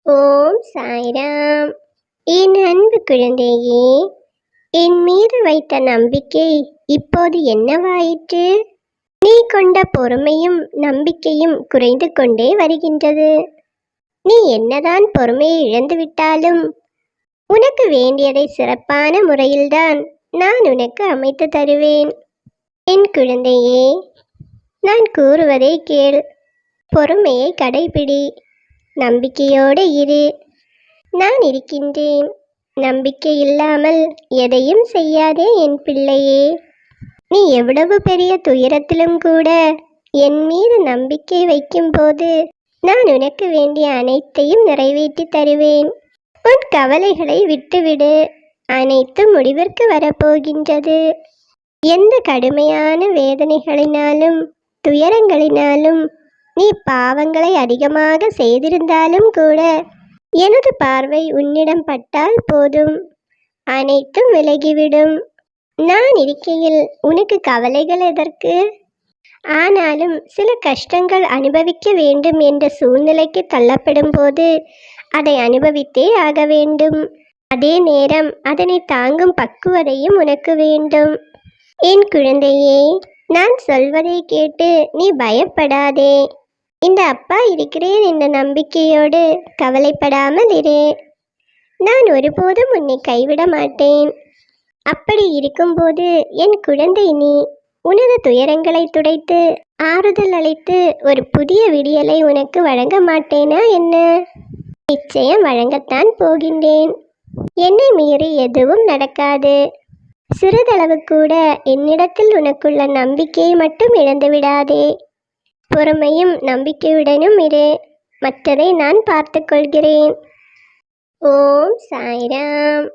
ஓம் சாய்ராம். என் அன்பு குழந்தையே, என் மீது வைத்த நம்பிக்கை இப்போது என்னவாயிற்று? நீ கொண்ட பொறுமையும் நம்பிக்கையும் குறைந்து கொண்டே வருகின்றது. நீ என்னதான் பொறுமையை இழந்துவிட்டாலும் உனக்கு வேண்டியதை சிறப்பான முறையில்தான் நான் உனக்கு அமைத்து தருவேன். என் குழந்தையே, நான் கூறுவதை கேள். பொறுமையை கடைபிடி. நம்பிக்கையோடு இரு. நான் இருக்கின்றேன். நம்பிக்கை இல்லாமல் எதையும் செய்யாதே என் பிள்ளையே. நீ எவ்வளவு பெரிய துயரத்திலும் கூட என் மீது நம்பிக்கை வைக்கும்போது நான் உனக்கு வேண்டிய அனைத்தையும் நிறைவேற்றி தருவேன். உன் கவலைகளை விட்டுவிடு. அனைத்தும் முடிவிற்கு வரப்போகின்றது. எந்த கடுமையான வேதனைகளினாலும் துயரங்களினாலும் நீ பாவங்களை அதிகமாக செய்திருந்தாலும் கூட எனது பார்வை உன்னிடம் பட்டால் போதும், அனைத்தும் விலகிவிடும். நான் இருக்கையில் உனக்கு கவலைகள் எதற்கு? ஆனாலும் சில கஷ்டங்கள் அனுபவிக்க வேண்டும் என்ற சூழ்நிலைக்கு தள்ளப்படும் போது அதை அனுபவித்தே ஆக வேண்டும். அதே நேரம் அதனை தாங்கும் பக்குவதையும் உனக்கு வேண்டும். என் குழந்தையே, நான் சொல்வதை கேட்டு நீ பயப்படாதே. இந்த அப்பா இருக்கிறேன் என்ற நம்பிக்கையோடு கவலைப்படாமல் இரு. நான் ஒருபோதும் உன்னை கைவிட மாட்டேன். அப்படி இருக்கும்போது என் குழந்தை, நீ உனது துயரங்களை துடைத்து ஆறுதல் அளித்து ஒரு புதிய விடியலை உனக்கு வழங்க மாட்டேனா என்ன? நிச்சயம் வழங்கத்தான் போகின்றேன். என்னை மீறி எதுவும் நடக்காது. சிறிதளவு கூட என்னிடத்தில் உனக்குள்ள நம்பிக்கையை மட்டும் இழந்து விடாதே. பொறுமையும் நம்பிக்கையுடனும் இரு. மற்றதை நான் பார்த்து கொள்கிறேன். ஓம் சாய்ராம்.